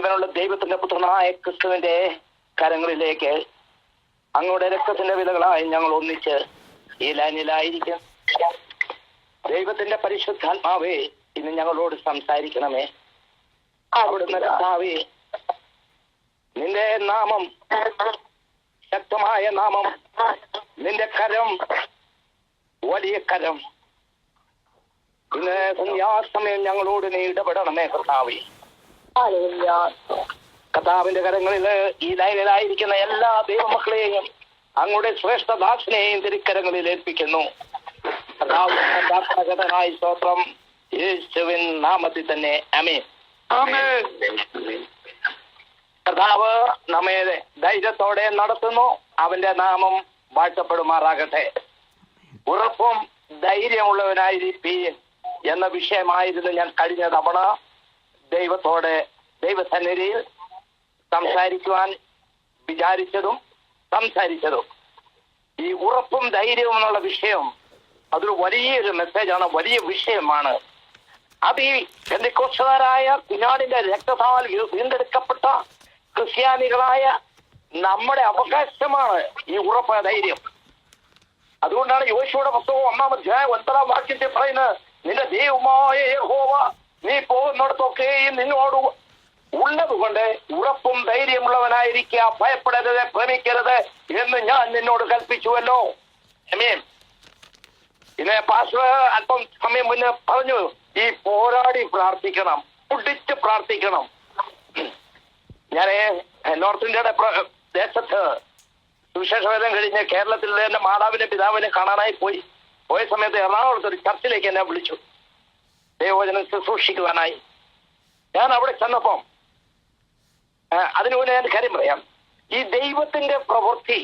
ജീവനുള്ള ദൈവത്തിന്റെ പുത്രനായ ക്രിസ്തുവിന്റെ കരങ്ങളിലേക്ക് അങ്ങയുടെ രക്തത്തിന്റെ വിലകളായി ഞങ്ങൾ ഒന്നിച്ച് ഈ ലൈനിലായിരിക്കും. ദൈവത്തിന്റെ പരിശുദ്ധാത്മാവേ, ഇന്ന് ഞങ്ങളോട് സംസാരിക്കണമേ. അവിടുന്ന് കർത്താവേ, നിന്റെ നാമം ശക്തമായ നാമം, നിന്റെ കരം വലിയ കരം. ഇന്ന് സന്ധ്യാസമയം ഞങ്ങളോട് നീ ഇടപെടണമേ കർത്താവേ. കർത്താവിന്റെ കരങ്ങളിൽ ഈ ലൈനിലായിരിക്കുന്ന എല്ലാ ദൈവമക്കളെയും അങ്ങയുടെ ശ്രേഷ്ഠദാസനെയും തിരുക്കരങ്ങളിൽ ഏൽപ്പിക്കുന്നു. കർത്താവിനായി സ്തോത്രം, യേശുവിൻ നാമത്തിൽ തന്നെ ആമേൻ. കർത്താവ് നമ്മെ ധൈര്യത്തോടെ നടത്തുന്നു. അവന്റെ നാമം വാഴ്ത്തപ്പെടുമാറാകട്ടെ. ഉറപ്പും ധൈര്യമുള്ളവനായിരിക്കും എന്ന വിഷയമായിരുന്നു ഞാൻ കഴിഞ്ഞ തവണ ദൈവത്തോടെ ദൈവസന്നിധിയിൽ സംസാരിക്കുവാൻ വിചാരിച്ചതും സംസാരിച്ചതും. ഈ ഉറപ്പും ധൈര്യവും എന്നുള്ള വിഷയം അതൊരു വലിയൊരു മെസ്സേജാണ്, വലിയ വിഷയമാണ്. അത് ഈ പെന്തക്കോസ്തുകാരായ കുഞ്ഞാടിന്റെ രക്തത്താൽ വീണ്ടെടുക്കപ്പെട്ട ക്രിസ്ത്യാനികളായ നമ്മുടെ അവകാശമാണ് ഈ ഉറപ്പ് ധൈര്യം. അതുകൊണ്ടാണ് യോശുവയുടെ പുസ്തകം 1-ാം അധ്യായം 9-ാം വാക്യത്തിൽ പറയുന്നത്, നിന്റെ ദൈവമായ യഹോവ നീ പോകുന്നിടത്തൊക്കെയും നിന്നോട് ഉള്ളത് കൊണ്ട് ഉറപ്പും ധൈര്യമുള്ളവനായിരിക്കുക, ഭയപ്പെടരുത്, ഭ്രമിക്കരുത് എന്ന് ഞാൻ നിന്നോട് കൽപ്പിച്ചുവല്ലോ. ആമേൻ. ഇന്ന് പാസ്റ്റർ അല്പം സമയം മുന്നേ പറഞ്ഞു, ഈ പോരാടി പ്രാർത്ഥിക്കണം, കുടിച്ച് പ്രാർത്ഥിക്കണം. ഞാൻ നോർത്ത് ഇന്ത്യയുടെ ദേശത്ത് സുവിശേഷവേദം കഴിഞ്ഞ് കേരളത്തിൽ എന്റെ മാതാവിനെ പിതാവിനെ കാണാനായി പോയ സമയത്ത് എറണാകുളത്ത് ഒരു ചർച്ചിലേക്ക് എന്നെ വിളിച്ചു ദൈവവചനം ശുശ്രൂഷിക്കുവാനായി. ഞാൻ അവിടെ ചെന്നപ്പം അതിനു മുന്നേ ഞാൻ കാര്യം പറയാം. ഈ ദൈവത്തിന്റെ പ്രവൃത്തി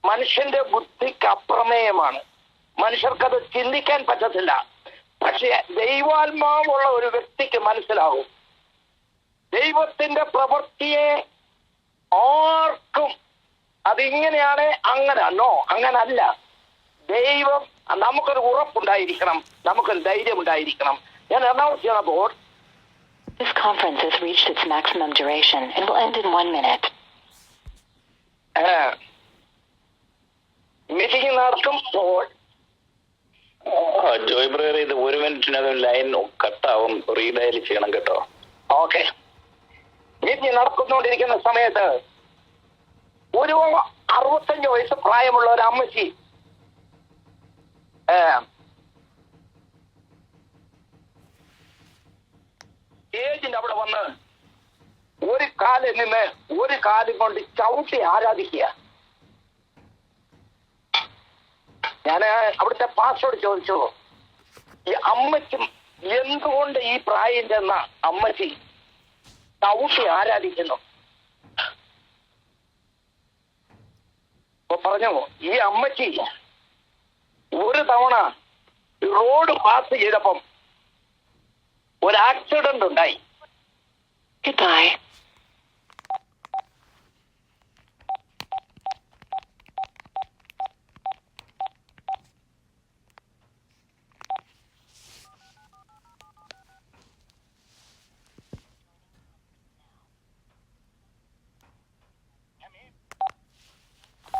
മനുഷ്യന്റെ ബുദ്ധിക്ക് അപ്രമേയമാണ്. മനുഷ്യർക്കത് ചിന്തിക്കാൻ പറ്റത്തില്ല. പക്ഷെ ദൈവാത്മാവുള്ള ഒരു വ്യക്തിക്ക് മനസ്സിലാവും. ദൈവത്തിന്റെ പ്രവൃത്തിയെ ആർക്കും അതിങ്ങനെയാണ് അങ്ങനല്ല. ദൈവം നമുക്കൊരു ഉറപ്പുണ്ടായിരിക്കണം, നമുക്കൊരു ധൈര്യം ഉണ്ടായിരിക്കണം. ഞാൻ അനൗൺസ് ചെയ്യുമ്പോൾ This conference has reached its maximum duration and will end in 1 minute. Meeting നടക്കുമ്പോൾ ജോയ് ബ്രദർ, ഇത് 1 മിനിറ്റിനകം ലൈൻ കട്ടാവും, റീഡയൽ ചെയ്യണം കേട്ടോ. ഓക്കെ. മീറ്റിംഗ് നടക്കുന്നുകൊണ്ടിരിക്കുന്ന സമയത്ത് ഒരു 65 വയസ്സ് പ്രായമുള്ള ഒരു അമ്മച്ചി സ്റ്റേജിന്റെ അവിടെ വന്ന് ഒരു കാലിൽ നിന്ന് ഒരു കാലും കൊണ്ട് ചവിട്ടി ആരാധിക്കുക. ഞാൻ അവിടുത്തെ പാസ്റ്ററോട് ചോദിച്ചു, ഈ അമ്മച്ചി എന്തുകൊണ്ട് ഈ പ്രായം ചെന്ന അമ്മച്ചി ചവിട്ടി ആരാധിക്കുന്നു? അപ്പൊ പറഞ്ഞു, ഈ അമ്മച്ചി ഒരു തവണ റോഡ് പാസ് ചെയ്തപ്പം ഒരു ആക്സിഡന്റ് ഉണ്ടായി. Goodbye.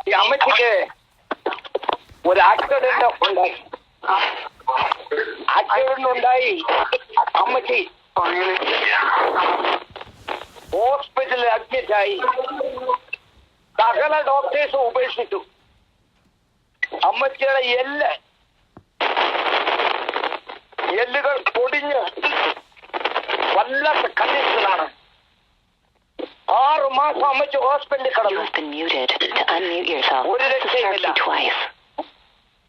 ഈ അമ്മച്ചിക്ക് ഒരു ആക്സിഡന്റ് ഉണ്ടായി. അമ്മച്ചി ഹോസ്പിറ്റലിൽ അഡ്മിറ്റായി. സകല ഡോക്ടേഴ്സും ഉപേക്ഷിച്ചു. അമ്മച്ചിയുടെ എല്ലുകൾ പൊടിഞ്ഞ് വല്ലാത്ത കണ്ടീഷനാണ്. 6 മാസം അമ്മച്ചി ഹോസ്പിറ്റലിൽ കിടന്നു. ഒരു രക്ഷയില്ല.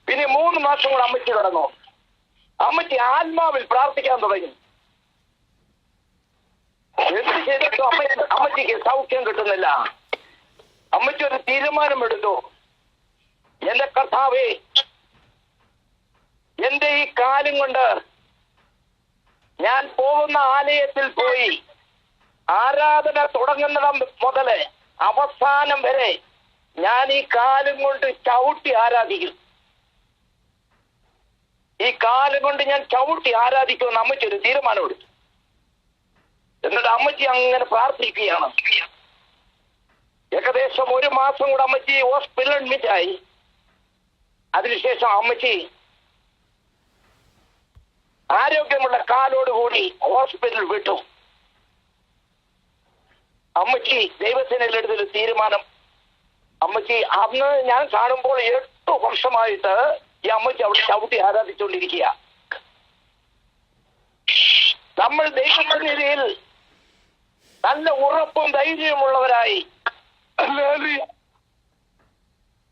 പിന്നെ 3 മാസം കൂടെ അമ്മച്ചി കിടന്നു. അമ്മച്ചി ആത്മാവിൽ പ്രാർത്ഥിക്കാൻ തുടങ്ങി. എന്ത് ചെയ്തിട്ടും അമ്മച്ചിക്ക് സൗഖ്യം കിട്ടുന്നില്ല. അമ്മച്ചി ഒരു തീരുമാനമെടുത്തു, എന്റെ കർത്താവേ, എന്റെ ഈ കാലും കൊണ്ട് ഞാൻ പോകുന്ന ആലയത്തിൽ പോയി ആരാധന തുടങ്ങുന്നിടം മുതല് അവസാനം വരെ ഞാൻ ഈ കാലും കൊണ്ട് ചവിട്ടി ആരാധിക്കും. ഈ കാലം കൊണ്ട് ഞാൻ ചവിട്ടി ആരാധിക്കുമെന്ന് അമ്മച്ചൊരു തീരുമാനമെടുത്തു. എന്നിട്ട് അമ്മച്ചി അങ്ങനെ പ്രാർത്ഥിക്കുകയാണ്. ഏകദേശം 1 മാസം കൂടെ അമ്മച്ചി ഹോസ്പിറ്റൽ അഡ്മിറ്റ് ആയി. അതിനുശേഷം അമ്മച്ചി ആരോഗ്യമുള്ള കാലോടുകൂടി ഹോസ്പിറ്റൽ വിട്ടു. അമ്മച്ചി ദൈവസേനയിലെടുത്തൊരു തീരുമാനം. അമ്മച്ചി അന്ന് ഞാൻ കാണുമ്പോൾ 8 വർഷമായിട്ട് ഈ അമ്മച്ചി അവിടെ ചവിട്ടി ആരാധിച്ചുകൊണ്ടിരിക്കുക. നമ്മൾ ദൈവസന്നിധിയിൽ നല്ല ഉറപ്പും ധൈര്യമുള്ളവരായി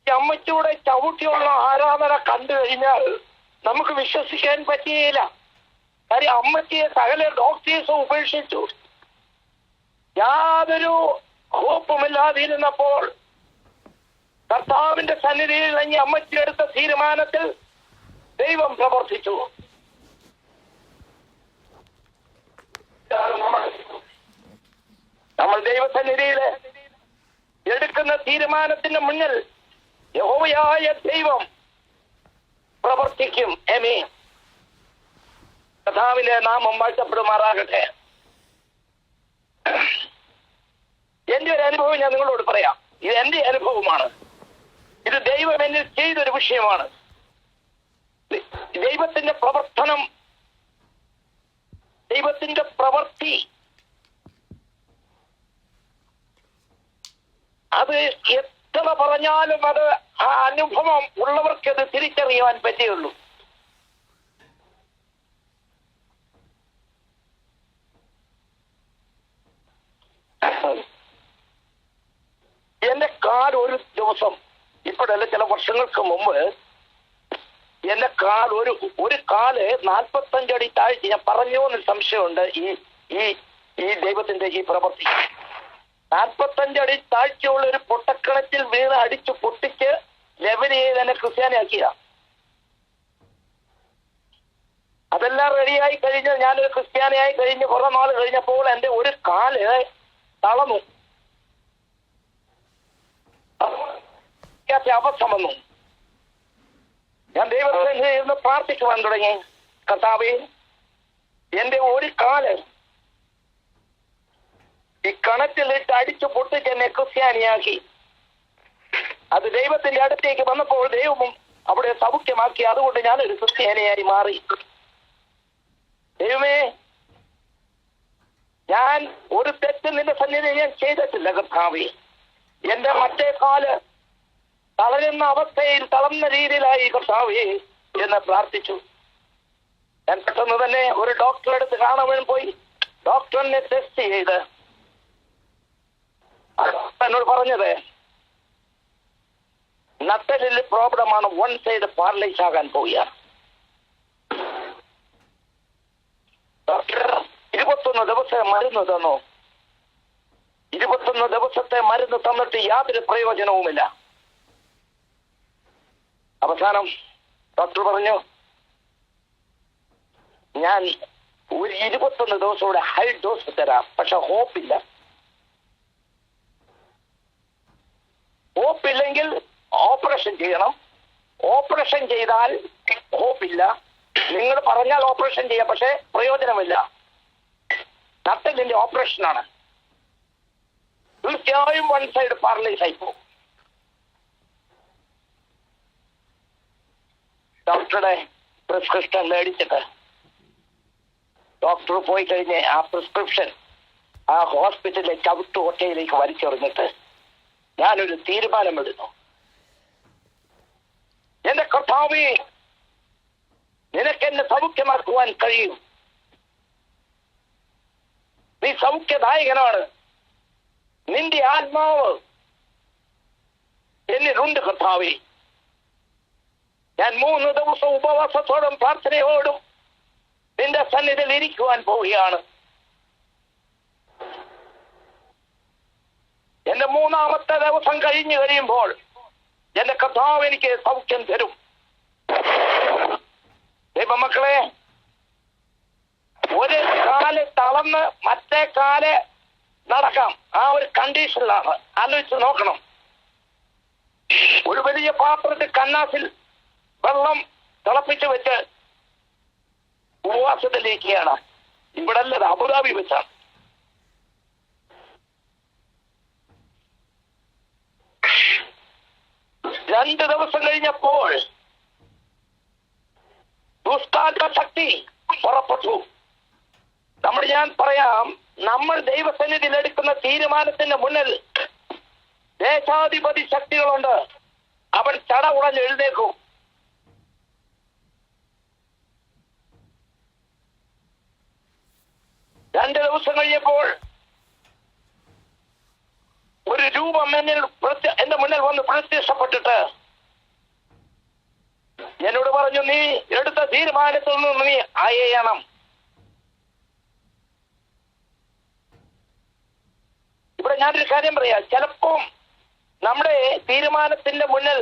ഈ അമ്മച്ചിയുടെ ചവിട്ടിയുള്ള ആരാധന കണ്ടു കഴിഞ്ഞാൽ നമുക്ക് വിശ്വസിക്കാൻ പറ്റിയില്ല. കാര്യം അമ്മച്ചിയെ സകല ഡോക്ടേഴ്സും ഉപേക്ഷിച്ചു. യാതൊരു ഹോപ്പുമില്ലാതിരുന്നപ്പോൾ കർത്താവിന്റെ സന്നിധിയിൽ ഈ അമ്മച്ചി എടുത്ത തീരുമാനത്തിൽ ദൈവം പ്രവർത്തിച്ചു. നമ്മൾ ദൈവസന്നിധിയിൽ എടുക്കുന്ന തീരുമാനത്തിന് മുന്നിൽ യഹോവയായ ദൈവം പ്രവർത്തിക്കും. ആമേൻ. കർത്താവിന്റെ നാമം വാഴ്ത്തപ്പെടുമാറാകട്ടെ. എന്റെ ഒരു അനുഭവം ഞാൻ നിങ്ങളോട് പറയാം. ഇത് എന്റെ അനുഭവമാണ്. ഇത് ദൈവം എന്നിൽ ചെയ്തൊരു വിഷയമാണ്. ദൈവത്തിന്റെ പ്രവർത്തനം, ദൈവത്തിന്റെ പ്രവൃത്തി അത് എത്ര പറഞ്ഞാലും അത് ആ അനുഭവം ഉള്ളവർക്ക് അത് തിരിച്ചറിയാൻ പറ്റുകയുള്ളൂ. എന്റെ കാൽ ഒരു ദിവസം, ഇപ്പോഴല്ല ചില വർഷങ്ങൾക്ക് മുമ്പ്, എന്റെ കാൽ ഒരു കാല് 45 അടി താഴ്ച, ഞാൻ പറഞ്ഞോ എന്നൊരു സംശയമുണ്ട്. ഈ ദൈവത്തിന്റെ ഈ പ്രവൃത്തി 45 അടി താഴ്ചയുള്ള ഒരു പൊട്ടക്കിണറ്റിൽ വീണ് അടിച്ചു പൊട്ടിച്ച് ലെവല് ചെയ്ത് എന്നെ ക്രിസ്ത്യാനിയാക്കിയ. അതെല്ലാം റെഡിയായി കഴിഞ്ഞ് ഞാനൊരു ക്രിസ്ത്യാനിയായി കഴിഞ്ഞ് കുറെ നാൾ കഴിഞ്ഞപ്പോൾ എന്റെ ഒരു കാല് തളർന്നു. അവസ്ഥ വന്നു. ഞാൻ ദൈവത്തെ ഇരുന്ന് പ്രാർത്ഥിക്കുവാൻ തുടങ്ങി. കർത്താവേ, എന്റെ ഒരു കാല് ഈ കണറ്റിലിട്ട് അടിച്ചു പൊട്ടിച്ച് എന്നെ ക്രിസ്ത്യാനിയാക്കി. അത് ദൈവത്തിന്റെ അടുത്തേക്ക് വന്നപ്പോൾ ദൈവവും അവിടെ സൗഖ്യമാക്കി. അതുകൊണ്ട് ഞാനൊരു ക്രിസ്ത്യാനിയായി മാറി. ദൈവമേ, ഞാൻ ഒരു തെറ്റ് നിന്റെ സന്നിധിയിൽ ഞാൻ ചെയ്തിട്ടില്ല കർത്താവേ. എന്റെ മറ്റേ കാല് തളരുന്ന അവസ്ഥയിൽ തളർന്ന രീതിയിലായി കർത്താവേ എന്ന് പ്രാർത്ഥിച്ചു. ഞാൻ പെട്ടെന്ന് തന്നെ ഒരു ഡോക്ടറെ അടുത്ത് കാണാൻ പോയി. ഡോക്ടറിനെ ടെസ്റ്റ് ചെയ്ത് എന്നോട് പറഞ്ഞത് നട്ടലിൽ പ്രോബ്ലമാണ്, 1 സൈഡ് പാരലൈസ് ആകാൻ പോവുകയാണ്. ഡോക്ടർ 21 ദിവസം മരുന്ന് തന്നു. 21 ദിവസത്തെ മരുന്ന് തന്നിട്ട് യാതൊരു പ്രയോജനവുമില്ല. അവസാനം ഡോക്ടർ പറഞ്ഞു, ഞാൻ ഒരു 21 ദിവസത്തോടെ ഹൈ ഡോസ് തരാം, പക്ഷെ ഹോപ്പില്ല. ഹോപ്പില്ലെങ്കിൽ ഓപ്പറേഷൻ ചെയ്യണം. ഓപ്പറേഷൻ ചെയ്താൽ ഹോപ്പില്ല. നിങ്ങൾ പറഞ്ഞാൽ ഓപ്പറേഷൻ ചെയ്യാം, പക്ഷെ പ്രയോജനമില്ല. നട്ടലിന്റെ ഓപ്പറേഷനാണ്. തീർച്ചയായും 1 സൈഡ് പാരലൈസ് ആയിപ്പോകും. ഡോക്ടറുടെ പ്രിസ്ക്രിപ്ഷൻ മേടിച്ചിട്ട് ഡോക്ടർ പോയി കഴിഞ്ഞ് ആ പ്രിസ്ക്രിപ്ഷൻ ആ ഹോസ്പിറ്റലിലെ ചവിട്ടുകൊട്ടയിലേക്ക് വലിച്ചെറിഞ്ഞിട്ട് ഞാനൊരു തീരുമാനമെടുത്തു. എന്റെ കർത്താവേ, നിനക്കെന്നെ സൗഖ്യമാക്കുവാൻ കഴിയും. നീ സൗഖ്യദായകനാണ്. നിന്റെ ആത്മാവ് എന്നിലുണ്ട് കർത്താവേ. ഞാൻ 3 ദിവസം ഉപവാസത്തോടും പ്രാർത്ഥനയോടും നിന്റെ സന്നിധിയിൽ ഇരിക്കുവാൻ പോവുകയാണ്. എന്റെ 3ാമത്തെ ദിവസം കഴിഞ്ഞു കഴിയുമ്പോൾ എന്റെ കർത്താവ് എനിക്ക് സൗഖ്യം തരും. ദൈവമക്കളെ, ഒരു കാല് തളർന്ന് മറ്റേ കാല് നടക്കാം. ആ ഒരു കണ്ടീഷനിലാണ്. ആലോചിച്ച് നോക്കണം. ഒരു വലിയ പാത്രത്തിൽ കന്നാസിൽ വെള്ളം തിളപ്പിച്ച് വെച്ച് ഉപവാസത്തിലിരിക്കുകയാണ്. ഇവിടെ അല്ലത്, അബുദാബി വെച്ചാണ്. 2 ദിവസം കഴിഞ്ഞപ്പോൾ ദുഷ്ടാത്മ ശക്തി പുറപ്പെട്ടു. ഞാൻ പറയാം, നമ്മൾ ദൈവസന്നിധിയിൽ എടുക്കുന്ന തീരുമാനത്തിന്റെ മുന്നിൽ ദേശാധിപതി ശക്തികളുണ്ട്. അവൻ ചട ഉടഞ്ഞ് എഴുന്നേക്കും. രണ്ട് ദിവസം കഴിഞ്ഞപ്പോൾ ഒരു രൂപം എന്റെ മുന്നിൽ വന്ന് പ്രത്യക്ഷപ്പെട്ടിട്ട് എന്നോട് പറഞ്ഞു, നീ എടുത്ത തീരുമാനത്തിൽ നിന്ന് നീ അയയണം. ഇവിടെ ഞാനൊരു കാര്യം പറയാം, ചിലപ്പം നമ്മുടെ തീരുമാനത്തിന്റെ മുന്നിൽ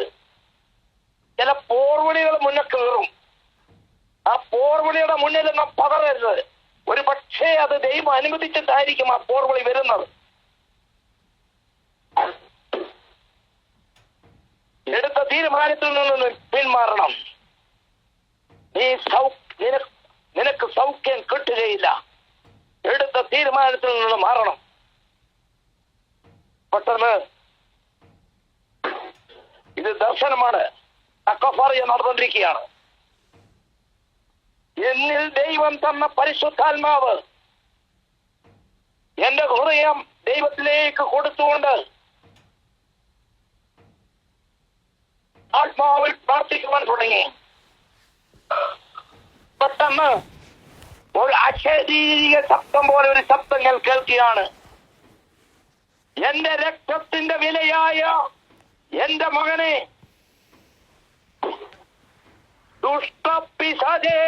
ചില പോർവിളികൾ മുന്നിൽ കയറും. ആ പോർവിളിയുടെ മുന്നിൽ നാം പതറരുത്. ഒരു പക്ഷേ അത് ദൈവം അനുവദിച്ചിട്ടായിരിക്കും ആ പോർവിളി വരുന്നത്. എടുത്ത തീരുമാനത്തിൽ നിന്ന് പിന്മാറണം. നിനക്ക് സൗഖ്യം കിട്ടുകയില്ല. എടുത്ത തീരുമാനത്തിൽ നിന്ന് മാറണം. പെട്ടെന്ന് ഇത് ദർശനമാണ്, അക്കഫറിയ നടന്നുകൊണ്ടിരിക്കുകയാണ്. എന്നിൽ ദൈവം തന്ന പരിശുദ്ധാത്മാവ് എന്റെ ഹൃദയം ദൈവത്തിലേക്ക് കൊടുത്തുകൊണ്ട് ആത്മാവിൽ പ്രാർത്ഥിക്കുവാൻ തുടങ്ങി. പെട്ടെന്ന് ഒരു അശരീരിക ശബ്ദം പോലെ ഒരു ശബ്ദം ഞാൻ കേൾക്കുകയാണ്. എന്റെ രക്തത്തിന്റെ വിലയായ എന്റെ മകനെ, ദുഷ്ടപിശാചേ,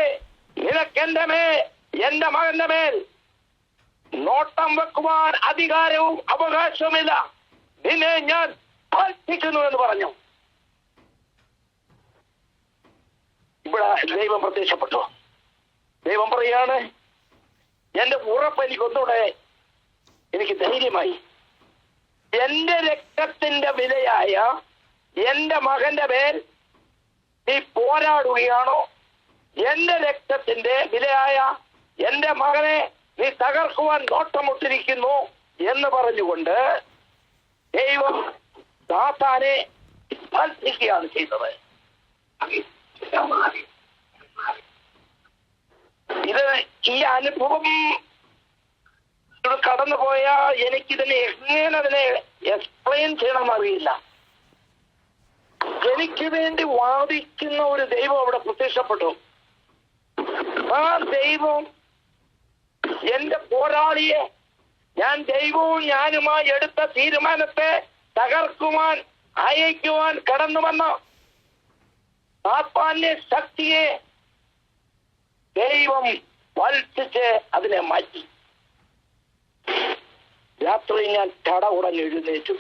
നിനക്ക് എന്റെ മകന്റെ മേൽ നോട്ടം വെക്കുവാൻ അധികാരവും അവകാശവുമില്ല. നിന്നെ ഞാൻ കൽപ്പിക്കുന്നു എന്ന് പറഞ്ഞു. ഇവിടെ ദൈവം പ്രത്യക്ഷപ്പെട്ടു. ദൈവം പറയാണ്, എന്റെ ഉറപ്പ് എനിക്ക് ധൈര്യമായി. എന്റെ രക്തത്തിന്റെ വിലയായ എന്റെ മകന്റെ മേൽ നീ പോരാടുകയാണോ? എന്റെ രക്തത്തിന്റെ വിലയായ എന്റെ മകനെ നീ തകർക്കുവാൻ നോട്ടമിട്ടിരിക്കുന്നു എന്ന് പറഞ്ഞുകൊണ്ട് ദൈവം സാത്താനെ ഭത്സിക്കുകയാണ് ചെയ്തത്. ഈ അനുഭവം കടന്നുപോയ എനിക്കിതിനെ എങ്ങനെ എക്സ്പ്ലെയിൻ ചെയ്യണമെന്ന് അറിയില്ല. എനിക്ക് വേണ്ടി വാദിക്കുന്ന ഒരു ദൈവം അവിടെ പ്രത്യക്ഷപ്പെട്ടു. ആ ദൈവം എന്റെ പോരാളിയെ, ഞാൻ ദൈവവും ഞാനുമായി എടുത്ത തീരുമാനത്തെ തകർക്കുവാൻ അയക്കുവാൻ കടന്നു വന്ന സാത്താന്യ ശക്തിയെ ദൈവം വൽസിച്ച് അതിനെ മാറ്റി. രാത്രി ഞാൻ തട ഉടഞ്ഞ് എഴുന്നേറ്റു.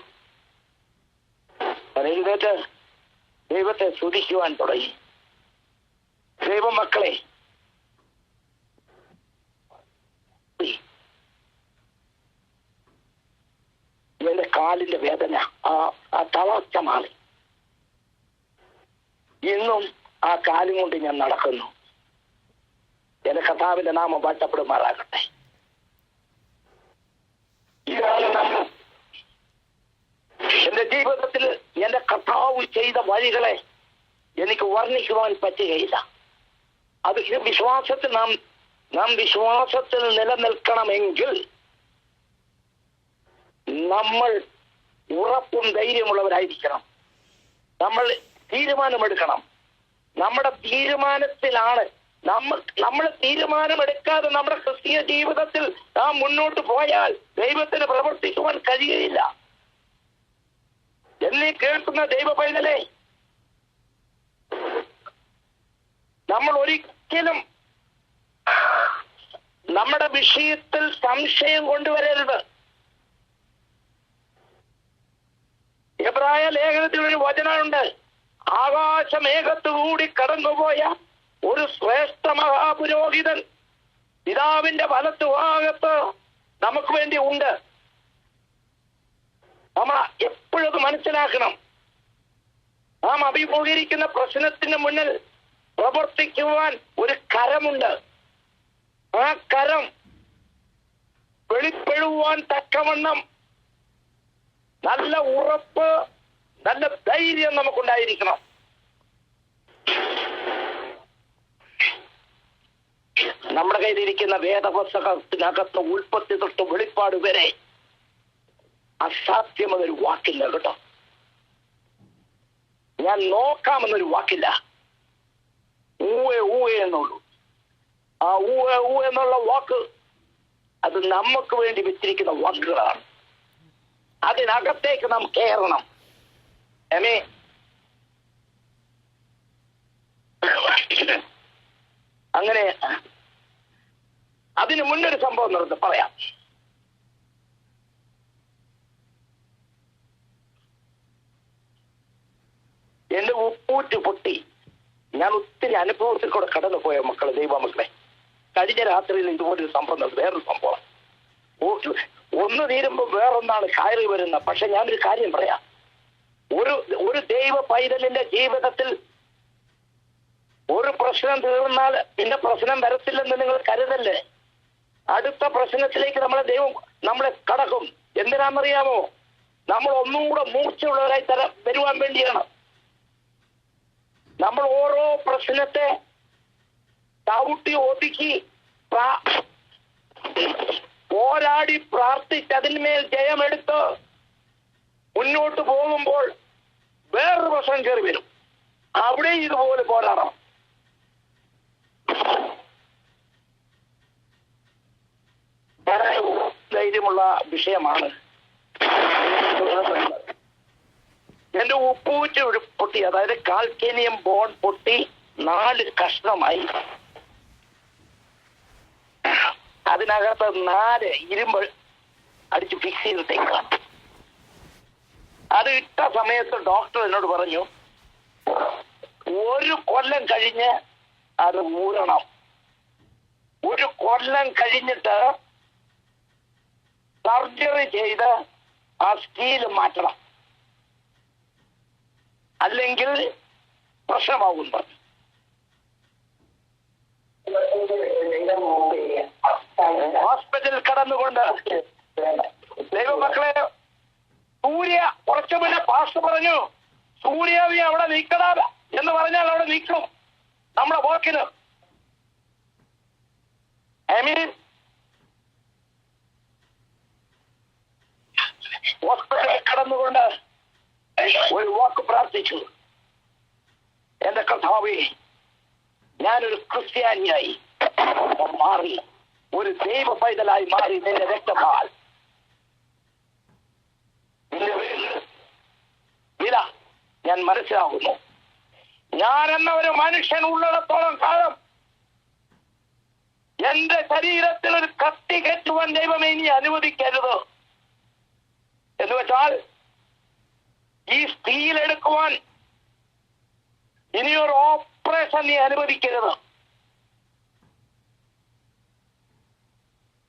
എഴുന്നേറ്റ് ദൈവത്തെ സ്തുതിക്കുവാൻ തുടങ്ങി. ദൈവമക്കളെ, എന്റെ കാലിന്റെ വേദന, ആ തളർച്ച മാറി. ഇന്നും ആ കാലും കൊണ്ട് ഞാൻ നടക്കുന്നു. എന്റെ കർത്താവിന്റെ നാമം വാഴ്ത്തപ്പെടുമാറാകട്ടെ. എന്റെ ജീവിതത്തിൽ എന്റെ കർത്താവ് ചെയ്ത വഴികളെ എനിക്ക് വർണ്ണിക്കുവാൻ പറ്റുകയില്ല. അത് വിശ്വാസത്തിൽ നാം വിശ്വാസത്തിൽ നിലനിൽക്കണമെങ്കിൽ നമ്മൾ ഉറപ്പും ധൈര്യമുള്ളവരായിരിക്കണം. നമ്മൾ തീരുമാനമെടുക്കണം. നമ്മുടെ തീരുമാനത്തിലാണ് നമ്മൾ തീരുമാനമെടുക്കാതെ നമ്മുടെ ക്രിസ്തീയ ജീവിതത്തിൽ നാം മുന്നോട്ട് പോയാൽ ദൈവത്തിന് പ്രവർത്തിക്കുവാൻ കഴിയുകയില്ല. എന്നീ കേൾക്കുന്ന ദൈവ പൈതലേ, നമ്മൾ ഒരിക്കലും നമ്മുടെ വിഷയത്തിൽ സംശയം കൊണ്ടുവരരുത്. എബ്രായ ലേഖനത്തിൽ ഒരു വചനമുണ്ട്, ആകാശമേഘത്തുകൂടി കടന്നുപോയ ഒരു ശ്രേഷ്ഠ മഹാപുരോഹിതൻ പിതാവിന്റെ വലത്തുഭാഗത്ത് നമുക്ക് വേണ്ടി ഉണ്ട്. നമ്മൾ എപ്പോഴത് മനസ്സിലാക്കണം. നാം അഭിമുഖീകരിക്കുന്ന പ്രശ്നത്തിന് മുന്നിൽ പ്രവർത്തിക്കുവാൻ ഒരു കരമുണ്ട്. ആ കരം വെളിപ്പെടുവാൻ തക്കവണ്ണം നല്ല ഉറപ്പ്, നല്ല ധൈര്യം നമുക്കുണ്ടായിരിക്കണം. നമ്മുടെ കയ്യിലിരിക്കുന്ന വേദപുസ്തകത്തിനകത്ത് ഉൽപ്പത്തി തൊട്ട് വെളിപ്പാട് വരെ അസാധ്യമെന്നൊരു വാക്കില്ല കേട്ടോ. ഞാൻ നോക്കാമെന്നൊരു വാക്കില്ല. ഊവേ ഊവേ എന്നുള്ളൂ. ആ ഊവേ ഊ എന്നുള്ള വാക്ക് അത് നമുക്ക് വേണ്ടി വെച്ചിരിക്കുന്ന വാക്കുകളാണ്. അതിനകത്തേക്ക് നാം കയറണം. അങ്ങനെ അതിന് മുന്നൊരു സംഭവം നടന്ന് പറയാം. എന്റെ ഉപ്പൂറ്റ് പൊട്ടി. ഞാൻ ഒത്തിരി അനുഭവത്തിൽ കൂടെ കടന്നു പോയ മക്കളെ, ദൈവമക്കളെ. കഴിഞ്ഞ രാത്രിയിൽ ഇതുപോലൊരു സംഭവം നടന്നു. വേറൊരു സംഭവം. ഒന്ന് തീരുമ്പോൾ വേറൊന്നാണ് കയറി വരുന്നത്. പക്ഷെ ഞാനൊരു കാര്യം പറയാം. ഒരു ദൈവ പൈതലിന്റെ ജീവിതത്തിൽ ഒരു പ്രശ്നം തീർന്നാൽ പിന്നെ പ്രശ്നം വരത്തില്ലെന്ന് നിങ്ങൾ കരുതല്ലേ. അടുത്ത പ്രശ്നത്തിലേക്ക് നമ്മളെ കടക്കും. എന്തിനാണെന്നറിയാമോ? നമ്മൾ ഒന്നുകൂടെ മൂർച്ചയുള്ളവരായി വരുവാൻ വേണ്ടിയാണ്. നമ്മൾ ഓരോ പ്രശ്നത്തെ ചവിട്ടി ഒതുക്കി പോരാടി പ്രാർത്ഥിച്ച് അതിന്മേൽ ജയമെടുത്ത് മുന്നോട്ട് പോകുമ്പോൾ വേറൊരു പ്രശ്നം കയറി വരും. അവിടെ ഇതുപോലെ പോരാടണം. ധൈര്യമുള്ള വിഷയമാണ്. എന്റെ ഉപ്പൂറ്റ് പൊട്ടി, അതായത് കാൽക്കേനിയം ബോൺ പൊട്ടി 4 കഷ്ണമായി. അതിനകത്ത് 4 ഇരുമ്പ് അടിച്ച് ഫിക്സ് ചെയ്തിട്ടേക്കാണ്. അത് ഇട്ട സമയത്ത് ഡോക്ടർ എന്നോട് പറഞ്ഞു, 1 കൊല്ലം കഴിഞ്ഞ് അത് ഊരണം. 1 കൊല്ലം കഴിഞ്ഞിട്ട് സർജറി ചെയ്ത് ആ സ്റ്റീല് മാറ്റണം, അല്ലെങ്കിൽ പ്രശ്നമാകുന്നു. ഹോസ്പിറ്റലിൽ കടന്നുകൊണ്ട് ദൈവമക്കളെ, കുറച്ചു മുന്നേ പാസ്റ്റർ പറഞ്ഞു, സൂര്യാവി അവിടെ നിൽക്കണ എന്ന് പറഞ്ഞാൽ അവിടെ നിൽക്കും നമ്മുടെ വാക്കിന്. ഹോസ്പിറ്റലിൽ കടന്നുകൊണ്ട് ഒരു വാക്ക് പ്രാർത്ഥിച്ചു. എന്റെ കർത്താവേ, ഞാനൊരു ക്രിസ്ത്യാനിയായി മാറി, ഒരു ദൈവ പൈതലായി മാറി നിന്റെ രക്തത്താൽ വില ഞാൻ മനസ്സിലാകുന്നു. ഞാൻ എന്ന ഒരു മനുഷ്യൻ ഉള്ളിടത്തോളം കാലം എന്റെ ശരീരത്തിൽ ഒരു കത്തി കയറ്റുവാൻ ദൈവമേ ഇനി അനുവദിക്കരുത്. എന്ന് വെച്ചാൽ ഈ സ്റ്റീൽ എടുക്കുവാൻ ഇനിയൊരു ഓപ്പറേഷൻ നീ അനുവദിക്കരുത്.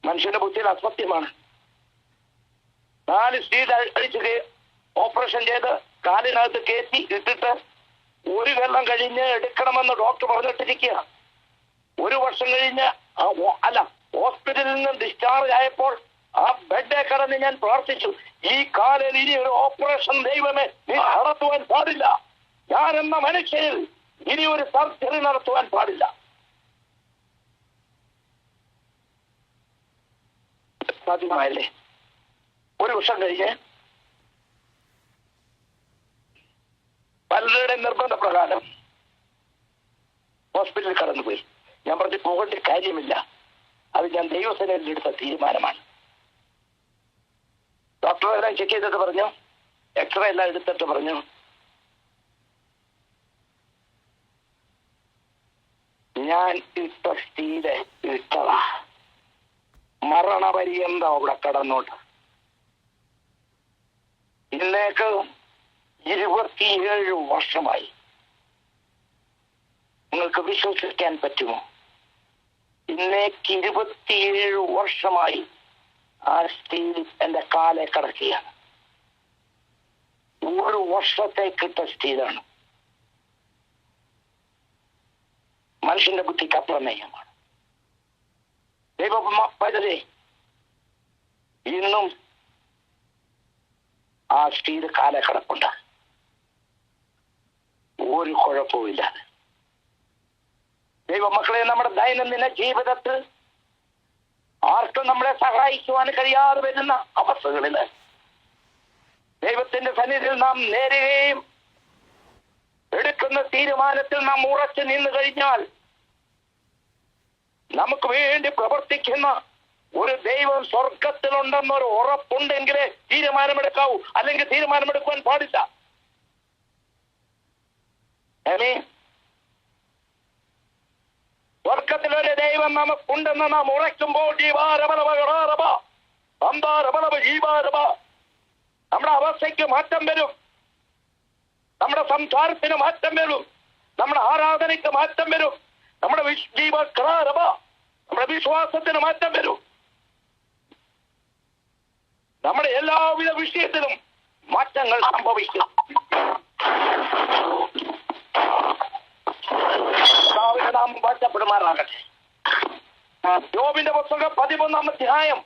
മനുഷ്യന്റെ ബുദ്ധിയിൽ അസത്യമാണ്. 4 സ്റ്റീൽ അടിച്ച് ഓപ്പറേഷൻ ചെയ്ത് കാലിനകത്ത് കയറ്റി ഇട്ടിട്ട് 1 കൊല്ലം കഴിഞ്ഞ് എടുക്കണമെന്ന് ഡോക്ടർ പറഞ്ഞിട്ടിരിക്കുക. 1 വർഷം കഴിഞ്ഞ് ഹോസ്പിറ്റലിൽ നിന്ന് ഡിസ്ചാർജ് ആയപ്പോൾ ആ ബെഡേ കടന്ന് ഞാൻ പ്രാർത്ഥിച്ചു, ഈ കാലിൽ ഇനി ഒരു ഓപ്പറേഷൻ ദൈവമേ നീ നടത്തുവാൻ പാടില്ല. ഞാൻ എന്ന മനുഷ്യനിൽ ഇനി ഒരു സർജറി നടത്തുവാൻ പാടില്ല. സാധ്യമായല്ലേ? 1 വർഷം കഴിഞ്ഞ് പലരുടെ നിർബന്ധപ്രകാരം ഹോസ്പിറ്റലിൽ കടന്നുപോയി. ഞാൻ പറഞ്ഞു, പോകേണ്ട കാര്യമില്ല, അത് ഞാൻ ദൈവസേനയിൽ എടുത്ത തീരുമാനമാണ്. ഡോക്ടർ എല്ലാം ചെക്ക് ചെയ്തിട്ട് പറഞ്ഞു, എക്സ്റേ എല്ലാം എടുത്തിട്ട് പറഞ്ഞു, ഞാൻ ഇട്ട സ്റ്റീല് ഇട്ടതാ, മരണപര്യന്തം അവിടെ കടന്നോട്ട്. ഇന്നേക്ക് 27 വർഷമായി. നിങ്ങൾക്ക് വിശ്വസിക്കാൻ പറ്റുമോ? ഇന്നേക്ക് 27 വർഷമായി ആ സ്റ്റീൽ എന്റെ കാലെ കിടക്കുകയാണ്. 1 വർഷത്തേക്കിട്ട സ്റ്റീലാണ്. മനുഷ്യന്റെ ബുദ്ധിക്ക് അപ്രമേയമാണ്. ദൈവപൈതലേ, ഇന്നും ആ സ്റ്റീൽ കാലെ കിടപ്പുണ്ട്. ഒരു കുഴപ്പമില്ല. ദൈവമക്കളെ, നമ്മുടെ ദൈനംദിന ജീവിതത്തിൽ ആർക്കും നമ്മളെ സഹായിക്കുവാൻ കഴിയാതെ വരുന്ന അവസ്ഥകളിൽ ദൈവത്തിന്റെ സന്നിധിയിൽ നാം നേരുകയും എടുക്കുന്ന തീരുമാനത്തിൽ നാം ഉറച്ചു നിന്ന് കഴിഞ്ഞാൽ നമുക്ക് വേണ്ടി പ്രവർത്തിക്കുന്ന ഒരു ദൈവം സ്വർഗത്തിലുണ്ടെന്നൊരു ഉറപ്പുണ്ടെങ്കിലേ തീരുമാനമെടുക്കാവൂ, അല്ലെങ്കിൽ തീരുമാനമെടുക്കുവാൻ പാടില്ല. സ്വർഗത്തിലൊരു ദൈവം നമുക്കുണ്ടെന്ന് നാം ഉറയ്ക്കുമ്പോൾ നമ്മുടെ അവസ്ഥയ്ക്ക് മാറ്റം വരും, നമ്മുടെ സംസാരത്തിന് മാറ്റം വരും, നമ്മുടെ ആരാധനയ്ക്ക് മാറ്റം വരും, നമ്മുടെ നമ്മുടെ വിശ്വാസത്തിന് മാറ്റം വരും, നമ്മുടെ എല്ലാവിധ വിഷയത്തിലും മാറ്റങ്ങൾ സംഭവിക്കും. നാം മാറ്റപ്പെടുമാറാകട്ടെ. യോബിന്റെ പുസ്തകം 13-ാം അധ്യായം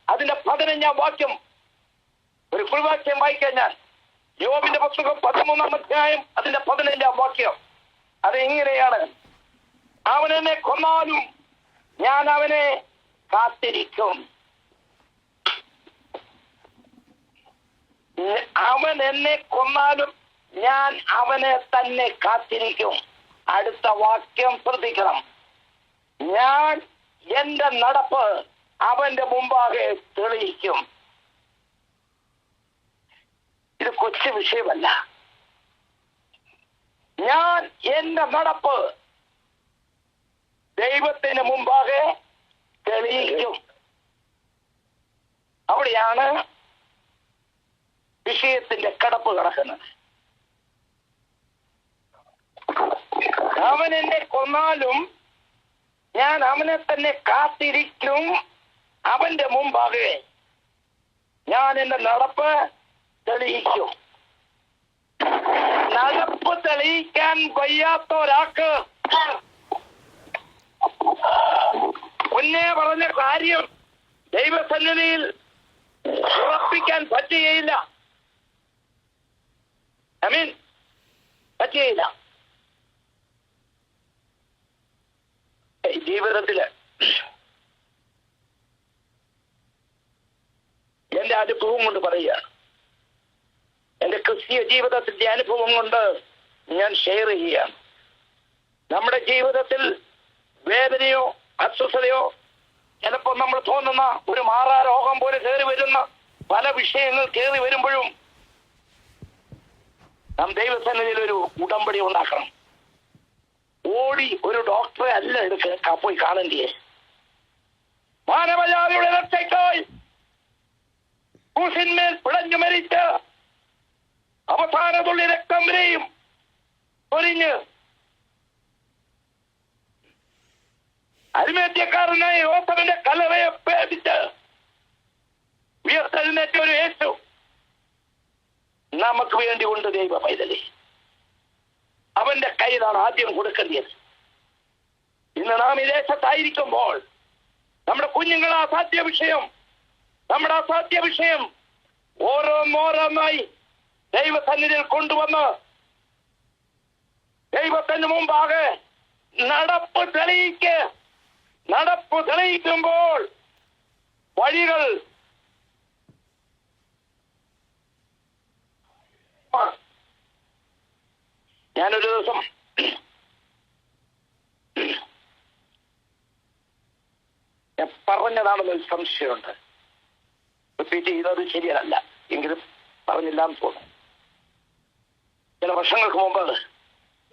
അതിന്റെ 15-ാം വാക്യം, ഒരു ഫുൾവാക്യം വായിക്കാൻ ഞാൻ. യോബിന്റെ പുസ്തകം 13-ാം അധ്യായം അതിന്റെ 15-ാം വാക്യം. അത് ഇങ്ങനെയാണ്: അവൻ എന്നെ കൊന്നാലും ഞാൻ അവനെ കാത്തിരിക്കും. അവൻ എന്നെ കൊന്നാലും ഞാൻ അവനെ തന്നെ കാത്തിരിക്കും. അടുത്ത വാക്യം ശ്രദ്ധിക്കണം: ഞാൻ എന്റെ നടപ്പ് അവന്റെ മുമ്പാകെ തെളിയിക്കും. ഇത് കൊച്ചു വിഷയമല്ല. ഞാൻ എന്റെ നടപ്പ് ദൈവത്തിന് മുമ്പാകെ തെളിയിക്കും. അവിടെയാണ് വിഷയത്തിന്റെ കടപ്പ് കിടക്കുന്നത്. അവൻ എന്നെ കൊന്നാലും ഞാൻ അവനെ തന്നെ കാത്തിരിക്കും. അവന്റെ മുമ്പാകെ ഞാൻ എന്റെ നടപ്പ് തെളിയിക്കും. നടപ്പ് തെളിയിക്കാൻ വയ്യാത്ത ഒരാൾക്ക് മുന്നേ പറഞ്ഞ കാര്യം ദൈവസന്നിധിയിൽ ഉറപ്പിക്കാൻ പറ്റുകയില്ല. പറ്റുകയില്ല. ജീവിതത്തില് എന്റെ അനുഭവം കൊണ്ട് പറയുകയാണ്. എന്റെ ക്രിസ്തീയ ജീവിതത്തിന്റെ അനുഭവം കൊണ്ട് ഞാൻ ഷെയർ ചെയ്യുകയാണ്. നമ്മുടെ ജീവിതത്തിൽ വേദനയോ അസ്വസ്ഥതയോ ചിലപ്പോൾ നമ്മൾ തോന്നുന്ന ഒരു മാറാ രോഗം പോലെ കയറി വരുന്ന പല വിഷയങ്ങൾ കയറി വരുമ്പോഴും നാം ദൈവസന്നിധിയിൽ ഒരു ഉടമ്പടി ഉണ്ടാക്കണം. ഓടി ഒരു ഡോക്ടറെ അല്ല പോയി കാണേണ്ടിയേ. മാനവജാതിയുടെ രക്ഷയ്ക്കായി ക്രൂശിന്മേൽ പിടഞ്ഞു മരിച്ച് അവസാന തുള്ളി രക്തം വരെയും പൊരിഞ്ഞ് അരിമേത്യക്കാരനായ യോസേഫിന്റെ കല്ലറയെ പേടിച്ച് ഉയർത്തെഴുന്നേറ്റ ഒരു യേശു നമുക്ക് വേണ്ടി ഉണ്ട്. ദൈവ പൈതലേ, അവന്റെ കയ്യിലാണ് ആദ്യം കൊടുക്കേണ്ടത്. ഇന്ന് നാം ഈ ദേശത്തായിരിക്കുമ്പോൾ നമ്മുടെ കുഞ്ഞുങ്ങളെ നമ്മുടെ അസാധ്യ വിഷയം ഓരോന്നോരോന്നായി ദൈവസന്നിധിയിൽ കൊണ്ടുവന്ന് ദൈവത്തിന് മുമ്പാകെ നടപ്പ് തെളിയിക്കുമ്പോൾ വഴികൾ ഞാനൊരു ദിവസം ഞാൻ പറഞ്ഞതാണെന്നൊരു സംശയമുണ്ട്. റിപ്പീറ്റ് ചെയ്യുന്നത് ശരിയല്ല, എങ്കിലും പറഞ്ഞില്ല എന്ന് തോന്നുന്നു. ചില വർഷങ്ങൾക്ക് മുമ്പ്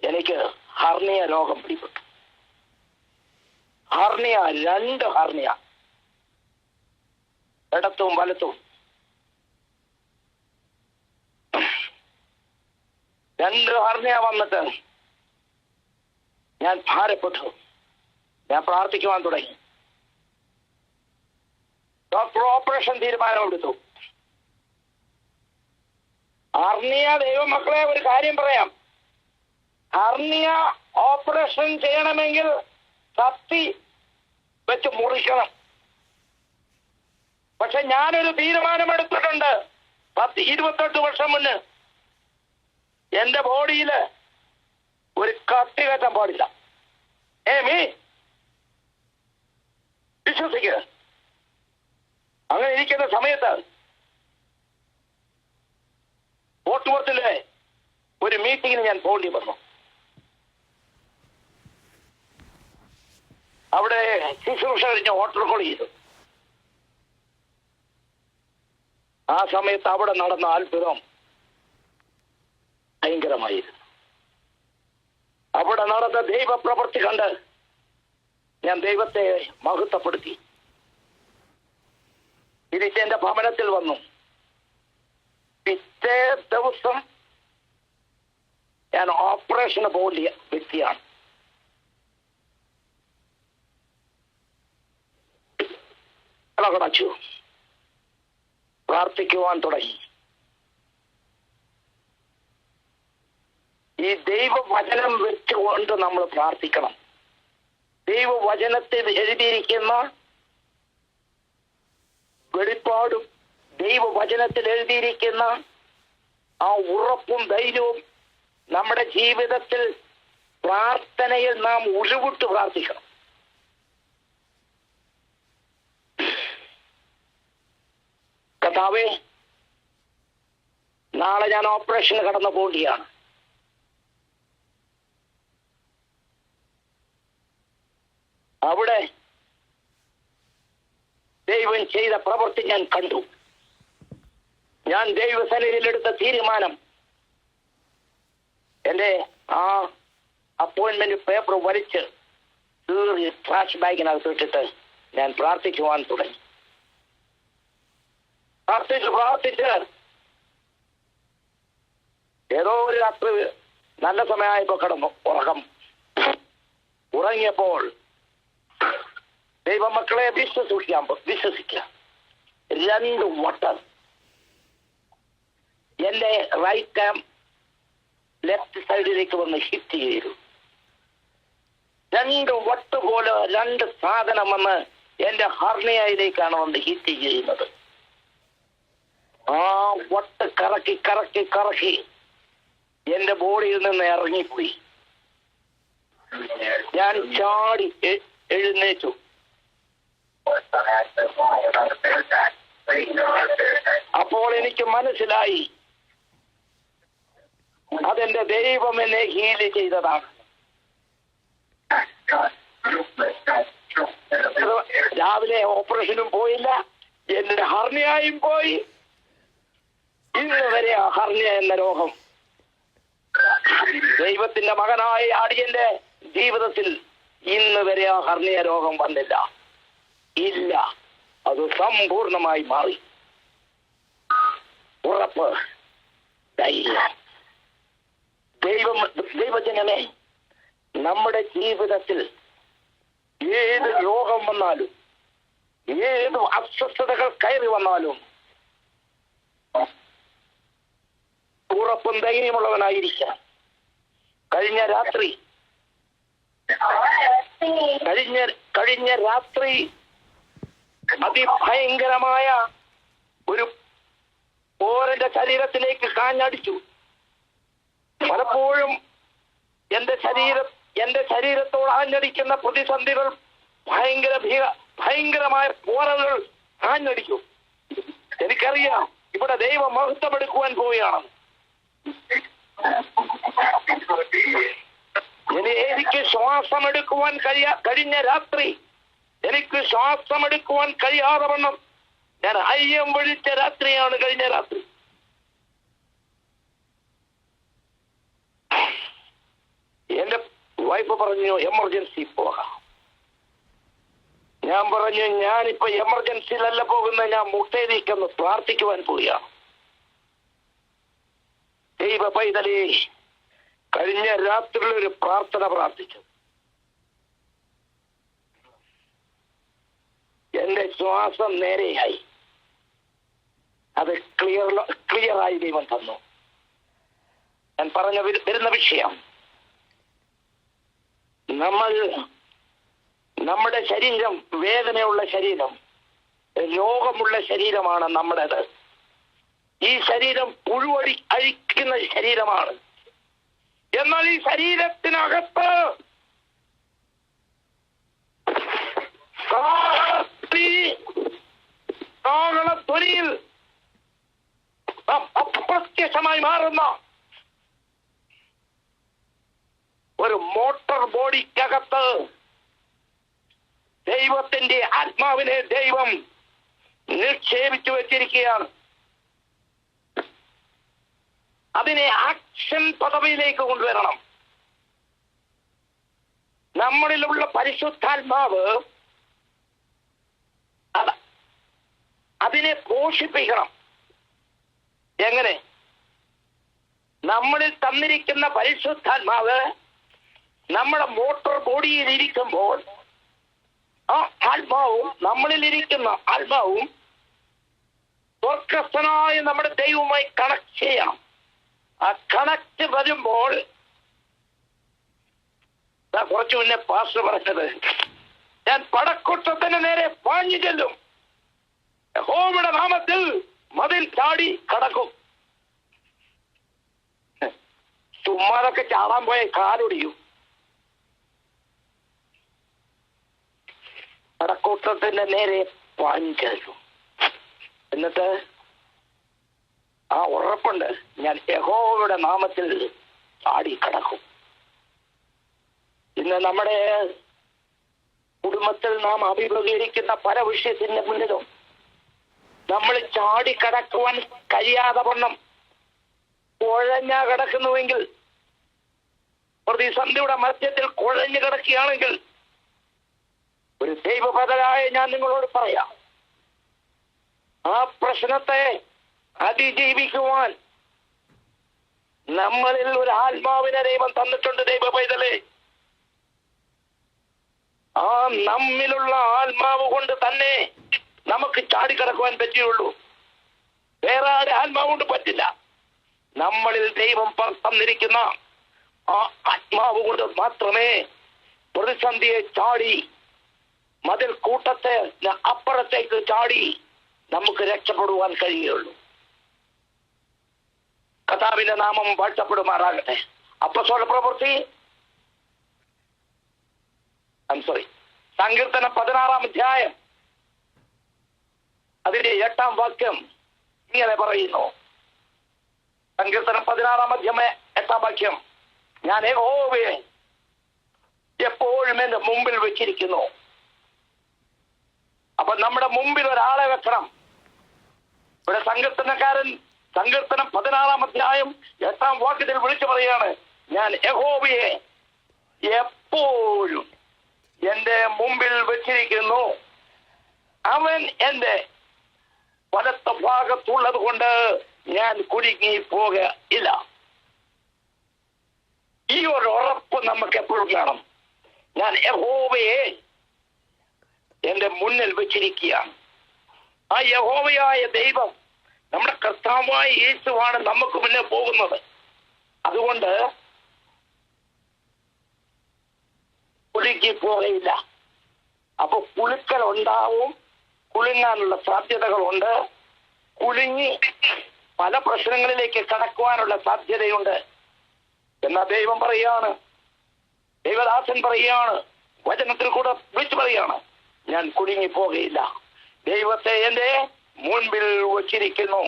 എനിക്ക് ഹർണിയ രോഗം പിടിപെട്ടു. ഹർണിയ, 2 ഹർണിയ, ഇടത്തും വലത്തും 2 ഹർണിയ വന്നിട്ട് ഞാൻ ഭാരപ്പെട്ടു. ഞാൻ പ്രാർത്ഥിക്കുവാൻ തുടങ്ങി. ഡോക്ടർ ഓപ്പറേഷൻ തീരുമാനമെടുത്തു. ഹർണിയ, ദൈവമക്കളെ ഒരു കാര്യം പറയാം, ഹർണിയ ഓപ്പറേഷൻ ചെയ്യണമെങ്കിൽ കത്തി വെച്ച് മുറിക്കണം. പക്ഷെ ഞാനൊരു തീരുമാനമെടുത്തിട്ടുണ്ട് 28 വർഷം മുന്നേ. എന്റെ ബോഡിയില് ഒരു കത്തി കയറ്റാൻ പാടില്ല. വിശ്വസിക്കുക. അങ്ങനെ ഇരിക്കുന്ന സമയത്ത് ഫോർട്ട് ഒരു മീറ്റിങ്ങിന് ഞാൻ പോകേണ്ടി വന്നു. അവിടെ ശുശ്രൂഷ കഴിഞ്ഞ് ഹോട്ടൽ കോൾ ചെയ്തു. ആ സമയത്ത് അവിടെ നടന്ന അത്ഭുതം ഭയങ്കരമായിരുന്നു. അവിടെ നടന്ന ദൈവപ്രവൃത്തി കണ്ട് ഞാൻ ദൈവത്തെ മഹത്വപ്പെടുത്തി. തിരിച്ചെന്റെ ഭവനത്തിൽ വന്നു. പിറ്റേ ദിവസം ഞാൻ ഓപ്പറേഷന് പോകിയ വ്യക്തിയാണ്. കടച്ചു പ്രാർത്ഥിക്കുവാൻ തുടങ്ങി. ഈ ദൈവവചനം വെച്ചുകൊണ്ട് നമ്മൾ പ്രാർത്ഥിക്കണം. ദൈവവചനത്തിൽ എഴുതിയിരിക്കുന്ന വെളിപ്പാടും ദൈവവചനത്തിൽ എഴുതിയിരിക്കുന്ന ആ ഉറപ്പും ധൈര്യവും നമ്മുടെ ജീവിതത്തിൽ പ്രാർത്ഥനയിൽ നാം ഉരുവിട്ട് പ്രാർത്ഥിക്കണം. കർത്താവേ, നാളെ ഞാൻ ഓപ്പറേഷന് കടന്നു പോവുകയാണ്. അവിടെ ദൈവം ചെയ്ത പ്രവൃത്തി ഞാൻ കണ്ടു. ഞാൻ ദൈവസന്നിധിയിലെടുത്ത തീരുമാനം എന്റെ ആ അപ്പോയിന്റ്മെന്റ് പേപ്പർ വലിച്ച് ട്രാഷ് ബാഗിനകത്ത് ഇട്ടിട്ട് ഞാൻ പ്രാർത്ഥിക്കുവാൻ തുടങ്ങി. പ്രാർത്ഥിച്ച് ഏതോ ഒരു രാത്രി നല്ല സമയമായപ്പോ കിടന്നു ഉറങ്ങിയപ്പോൾ ദൈവമക്കളെ വിശ്വസിക്കുക. 2 വട്ടം എന്റെ റൈറ്റ് ആം ലെഫ്റ്റ് സൈഡിലേക്ക് വന്ന് ഹിറ്റ് ചെയ്തു. 2 വട്ട് പോലെ 2 സാധനം വന്ന് എന്റെ ഹർണിയയിലേക്കാണ് വന്ന് ഹിറ്റ് ചെയ്യുന്നത്. ആ വട്ട് കറക്കി എന്റെ ബോഡിയിൽ നിന്ന് ഇറങ്ങിപ്പോയി. ഞാൻ ചാടി എഴുന്നേറ്റു. അപ്പോൾ എനിക്ക് മനസ്സിലായി അതെന്റെ ദൈവം എന്നെ ഹീൽ ചെയ്തതാണ്. രാവിലെ ഓപ്പറേഷനും പോയില്ല, എന്റെ ഹർണിയായും പോയി. ഇന്ന് വരെ ആ ഹർണിയ എന്ന രോഗം ദൈവത്തിന്റെ മകനായ അടിയന്റെ ജീവിതത്തിൽ ഇന്ന് വരെ ആ ഹർണിയ രോഗം വന്നില്ല. ഇല്ല, അത് സമ്പൂർണമായി മാറി. ഉറപ്പ്, ധൈര്യം. ദൈവജനമേ, നമ്മുടെ ജീവിതത്തിൽ ഏത് രോഗം വന്നാലും ഏത് അസ്വസ്ഥതകൾ കയറി വന്നാലും ഉറപ്പും ധൈര്യമുള്ളവനായിരിക്കാം. കഴിഞ്ഞ രാത്രി അതിഭയങ്കരമായ ഒരു പോരന്റെ ശരീരത്തിലേക്ക് കാഞ്ഞടിച്ചു. പലപ്പോഴും എന്റെ ശരീരത്തോട് ആഞ്ഞടിക്കുന്ന പ്രതിസന്ധികൾ ഭയങ്കരമായ പോരകൾ ആഞ്ഞടിക്കും. എനിക്കറിയാം ഇവിടെ ദൈവം മഹത്വമെടുക്കുവാൻ പോവുകയാണ്. എനിക്ക് ശ്വാസമെടുക്കുവാൻ കഴിഞ്ഞ രാത്രി എനിക്ക് ശ്വാസമെടുക്കുവാൻ കഴിയാതെ വണ്ണം ഞാൻ അയ്യം വിളിച്ച രാത്രിയാണ് കഴിഞ്ഞ രാത്രി. എന്റെ വൈഫ് പറഞ്ഞു എമർജൻസി പോകാം. ഞാൻ പറഞ്ഞു ഞാനിപ്പോ എമർജൻസിയിലല്ല പോകുന്നത്, ഞാൻ മുട്ടയിലേക്കൊന്ന് പ്രാർത്ഥിക്കുവാൻ പോവുകയാണ്. ദൈവ പൈതലേ, കഴിഞ്ഞ രാത്രിയിൽ ഒരു പ്രാർത്ഥന പ്രാർത്ഥിച്ചു. എന്റെ ശ്വാസം നേരെയായി, അത് ക്ലിയറായി ദൈവം തന്നു. ഞാൻ വരുന്ന വിഷയം, നമ്മുടെ ശരീരം വേദനയുള്ള ശരീരം, രോഗമുള്ള ശരീരമാണ് നമ്മുടേത്. ഈ ശരീരം അഴിക്കുന്ന ശരീരമാണ്. എന്നാൽ ഈ ശരീരത്തിനകത്ത് ധ്വനിയിൽ അപ്രത്യക്ഷമായി മാറുന്ന ഒരു മോട്ടോർ ബോഡിക്കകത്ത് ദൈവത്തിന്റെ ആത്മാവിനെ ദൈവം നിക്ഷേപിച്ചു വെച്ചിരിക്കുകയാണ്. അതിനെ ആക്ഷൻ പദവിയിലേക്ക് കൊണ്ടുവരണം. നമ്മളിലുള്ള പരിശുദ്ധാത്മാവ് അതിനെ പോഷിപ്പിക്കണം. എങ്ങനെ? നമ്മളിൽ തന്നിരിക്കുന്ന പരിശുദ്ധാത്മാവ് നമ്മുടെ മോട്ടോർ ബോഡിയിൽ ഇരിക്കുമ്പോൾ ആ ആത്മാവും നമ്മളിലിരിക്കുന്ന ആത്മാവും സ്വർഗസ്ഥനായ നമ്മുടെ ദൈവവുമായി കണക്ട് ചെയ്യണം. ആ കണക്ട് വരുമ്പോൾ കുറച്ചു മുന്നേ പാസ്റ്റർ പറഞ്ഞത്, ഞാൻ പടക്കൂട്ടത്തിന് നേരെ പാഞ്ഞു ചെല്ലും, യഹോവയുടെ നാമത്തിൽ മതിൽ ചാടി കടക്കും. ചുമ്മാതൊക്കെ ചാടാൻ പോയ കാലൊടിയും. പടക്കൂട്ടത്തിന്റെ നേരെ പാഞ്ഞു ചെല്ലും. എന്നിട്ട് ആ ഉറപ്പുണ്ട്, ഞാൻ യഹോവയുടെ നാമത്തിൽ ചാടി കടക്കും. ഇന്ന് നമ്മുടെ കുടുംബത്തിൽ നാം അഭിമുഖീകരിക്കുന്ന പല വിഷയത്തിന്റെ മുന്നിലും നമ്മൾ ചാടിക്കടക്കുവാൻ കഴിയാതെ വണ്ണം കുഴഞ്ഞ കിടക്കുന്നുവെങ്കിൽ, പ്രതിസന്ധിയുടെ മധ്യത്തിൽ കുഴഞ്ഞു കിടക്കുകയാണെങ്കിൽ, ഒരു ദൈവപദരായ ഞാൻ നിങ്ങളോട് പറയാം, ആ പ്രശ്നത്തെ അതിജീവിക്കുവാൻ നമ്മളിൽ ഒരു ആത്മാവിനെ ദൈവം തന്നിട്ടുണ്ട്. ദൈവ പൈതലേ, ആ നമ്മിലുള്ള ആത്മാവ് കൊണ്ട് തന്നെ നമുക്ക് ചാടിക്കിടക്കുവാൻ പറ്റുള്ളൂ. വേറെ ആരുടെ ആത്മാവ് കൊണ്ട് പറ്റില്ല. നമ്മളിൽ ദൈവം തന്നിരിക്കുന്ന ആ ആത്മാവ് കൊണ്ട് മാത്രമേ പ്രതിസന്ധിയെ ചാടി, മതിൽ കൂട്ടത്തെ അപ്പുറത്തേക്ക് ചാടി നമുക്ക് രക്ഷപ്പെടുവാൻ കഴിയുള്ളൂ. കർത്താവിന്റെ നാമം വാഴ്ത്തപ്പെടുമാറാകട്ടെ. അപ്പോസ്തല പ്രവൃത്തി സങ്കീർത്തനം 16-ാം അധ്യായം അതിന്റെ 8-ാം വാക്യം ഇങ്ങനെ പറയുന്നു. സങ്കീർത്തനം 16-ാം അധ്യായം 8-ാം വാക്യം, ഞാൻ യഹോവയെ എപ്പോഴും എന്റെ മുമ്പിൽ വെച്ചിരിക്കുന്നു. അപ്പൊ നമ്മുടെ മുമ്പിൽ ഒരാളെ വെക്കണം. ഇവിടെ സങ്കീർത്തനക്കാരൻ സങ്കീർത്തനം 16-ാം അധ്യായം 8-ാം വാക്യത്തിൽ വിളിച്ചു പറയാണ്, ഞാൻ യഹോവയെ എപ്പോഴും എന്റെ മുമ്പിൽ വെച്ചിരിക്കുന്നു. അവൻ എന്റെ വലത്ത ഭാഗത്തുള്ളത് കൊണ്ട് ഞാൻ കുലുങ്ങി പോകയില്ല. ഈ ഒരു ഉറപ്പ് നമുക്ക് എപ്പോഴും വേണം. ഞാൻ യഹോവയെ എന്റെ മുന്നിൽ വെച്ചിരിക്കുകയാണ്. ആ യഹോവയായ ദൈവം, നമ്മുടെ കർത്താവായ യേശുവാണ് നമുക്ക് മുന്നേ പോകുന്നത്. അതുകൊണ്ട് കുലുക്കി പോകയില്ല. അപ്പൊ കുലുക്കൽ ഉണ്ടാവും, കുലുങ്ങാനുള്ള സാധ്യതകളുണ്ട്. കുലുങ്ങി പല പ്രശ്നങ്ങളിലേക്ക് കടക്കുവാനുള്ള സാധ്യതയുണ്ട്. എന്നാ ദൈവം പറയാണ്, ദൈവദാസൻ പറയാണ്, വചനത്തിൽ കൂടെ വിളിച്ചു പറയാണ്, ഞാൻ കുലുങ്ങി പോകയില്ല. ദൈവത്തെ എന്റെ മുൻപിൽ വച്ചിരിക്കുന്നു.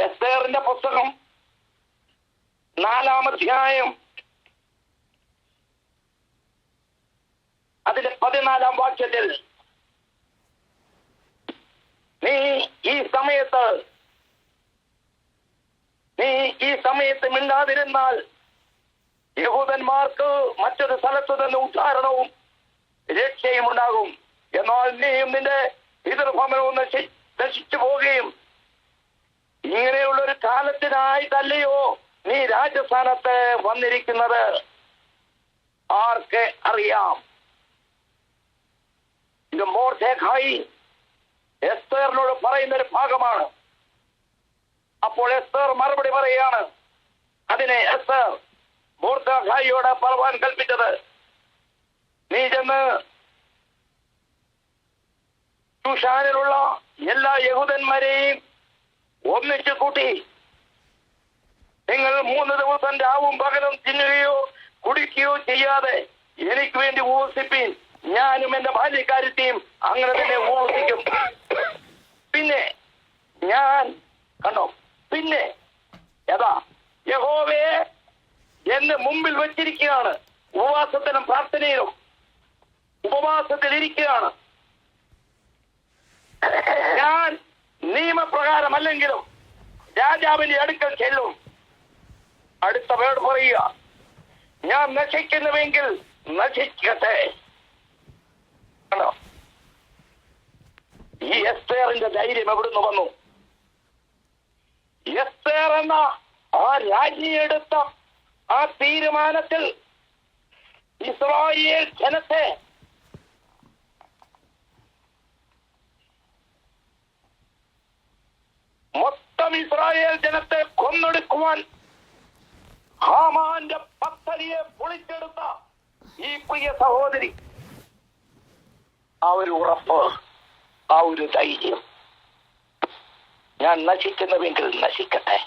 എസ്തേറിന്റെ പുസ്തകം 4-ാം അധ്യായം അതിന്റെ 14-ാം വാക്യത്തിൽ, നീ ഈ സമയത്ത് മിണ്ടാതിരുന്നാൽ യഹൂദന്മാർക്ക് മറ്റൊരു സ്ഥലത്ത് നിന്ന് ഉദ്ധാരണവും രക്ഷയും ഉണ്ടാകും. എന്നാൽ നീയും നിന്റെ പിതൃഭവനവും നശിച്ചു പോവുകയും, ഇങ്ങനെയുള്ളൊരു കാലത്തിനായിട്ടല്ലയോ നീ രാജസ്ഥാനത്ത് വന്നിരിക്കുന്നത്, ആർക്ക് അറിയാം. ഇത് മൊർദെഖായി എസ്തേറിനോട് പറയുന്ന ഒരു ഭാഗമാണ്. അപ്പോൾ എസ്തേർ മറുപടി പറയുകയാണ്. അതിനെ എസ്തേർ മൊർദെഖായിയോട് പറവാൻ കൽപ്പിച്ചത്, നീ ചെന്ന് ശൂശാനിലുള്ള എല്ലാ യഹൂദന്മാരെയും ഒന്നിച്ചു കൂട്ടി നിങ്ങൾ 3 ദിവസം രാവും പകലും തിന്നുകയോ കുടിക്കുകയോ ചെയ്യാതെ എനിക്ക് വേണ്ടി ഉപവസിപ്പീൻ. ഞാനും എന്റെ ബാല്യക്കാരത്തെയും അങ്ങനെ തന്നെ ഉപവസിക്കും. പിന്നെ ഞാൻ കണ്ടോ, പിന്നെ ഏതാ യഹോവയെ എന്റെ മുമ്പിൽ വെച്ചിരിക്കുകയാണ്. ഉപവാസത്തിനും പ്രാർത്ഥനയിലും ഉപവാസത്തിലിരിക്കുകയാണ്. ഞാൻ നിയമപ്രകാരമല്ലെങ്കിലും രാജാവിന്റെ അടുക്കൽ ചെല്ലും. അടുത്ത വേർഡ് പറയുക, ഞാൻ നശിക്കുന്നുവെങ്കിൽ നശിക്കട്ടെ. ആണോ? ഈ എസ്തേറിന്റെ ധൈര്യം എവിടുന്ന് വന്നു? എസ്തേർ എന്ന ആ രാജ്ഞിയെടുത്ത ആ തീരുമാനത്തിൽ ഇസ്രായേൽ ജനത്തെ മൊത്തം ഇസ്രായേൽ ജനത്തെ കൊന്നൊടുക്കുവാൻ ഹാമാന്റെ പദ്ധതിയെ പൊളിച്ചെടുത്ത ഈ പ്രിയ സഹോദരി, ആ ഒരു ഉറപ്പ്, ആ ഒരു ധൈര്യം, ഞാൻ നശിക്കുന്നുവെങ്കിൽ നശിക്കട്ടെ.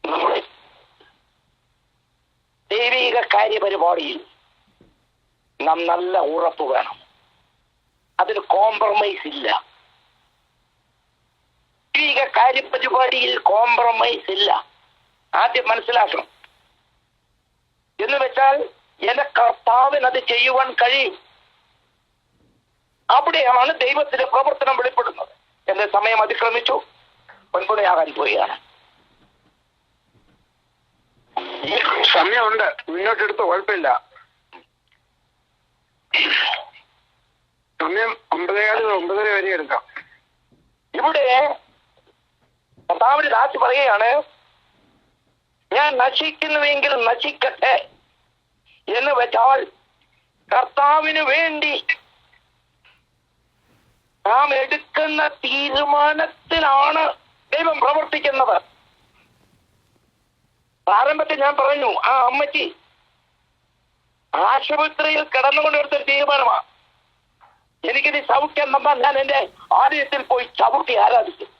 നമ്മുടെ ദൈവിക കാര്യപരിപാടിയിൽ നാം നല്ല ഉറപ്പ് വേണം. അതിന് കോംപ്രമൈസ് ഇല്ല. ദൈവിക കാര്യപരിപാടിയിൽ കോംപ്രമൈസ് ഇല്ല. ആദ്യം മനസ്സിലാക്കണം. എന്ന് വെച്ചാൽ എന്റെ കർത്താവിന് അത് ചെയ്യുവാൻ കഴിയും. അവിടെയാണ് ദൈവത്തിന്റെ പ്രവർത്തനം വെളിപ്പെടുന്നത്. എന്റെ സമയം അതിക്രമിച്ചു, 9 പോവുകയാണ്. സമയമുണ്ട്, മുന്നോട്ടെടുത്ത് കുഴപ്പമില്ല. സമയം 9:15 വരെ എടുക്കാം. ഇവിടെ കർത്താവിന്റെ ദാസി പറയുകയാണ്, ഞാൻ നശിക്കുന്നുവെങ്കിൽ നശിക്കട്ടെ. എന്ന് വെച്ചാൽ കർത്താവിന് വേണ്ടി നാം എടുക്കുന്ന തീരുമാനത്തിലാണ് ദൈവം പ്രവർത്തിക്കുന്നത്. പ്രാരംഭത്തിൽ ഞാൻ പറഞ്ഞു, ആ അമ്മച്ചി ആശുപത്രിയിൽ കിടന്നുകൊണ്ടെടുത്തൊരു തീരുമാനമാണ്, എനിക്കിത് സൗഖ്യം തന്നാൽ ഞാൻ എന്റെ ആലയത്തിൽ പോയി ചവിട്ടി ആരാധിക്കും.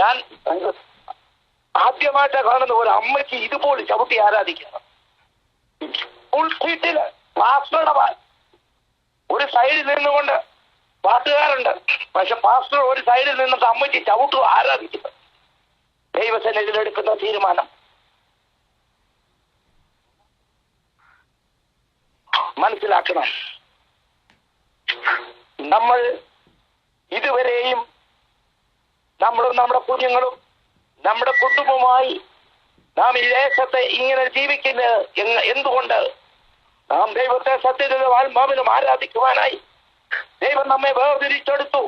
ഞാൻ ആദ്യമായിട്ട് കാണുന്ന ഒരു അമ്മച്ചി ഇതുപോലെ ചവിട്ടി ആരാധിക്കുന്നു. ഉൾസീറ്റില് പാസ്റ്ററുടെ ഒരു സൈഡിൽ നിന്നുകൊണ്ട് പാട്ടുകാരുണ്ട്, പക്ഷെ പാസ്റ്റർ ഒരു സൈഡിൽ നിന്നിട്ട് അമ്മച്ചി ചവിട്ടുക ആരാധിക്കുന്നു. ദൈവസന്നിധിയിലെടുക്കുന്ന തീരുമാനം മനസ്സിലാക്കണം. നമ്മൾ ഇതുവരെയും നമ്മളും നമ്മുടെ കുഞ്ഞുങ്ങളും നമ്മുടെ കുടുംബവുമായി നാം ഈ ദേശത്തെ ഇങ്ങനെ ജീവിക്കുന്നത് എന്തുകൊണ്ട്? നാം ദൈവത്തെ സത്യത്തിലും ആത്മാവിലും ആരാധിക്കുവാനായി ദൈവം നമ്മെ വേർതിരിച്ചെടുത്തു.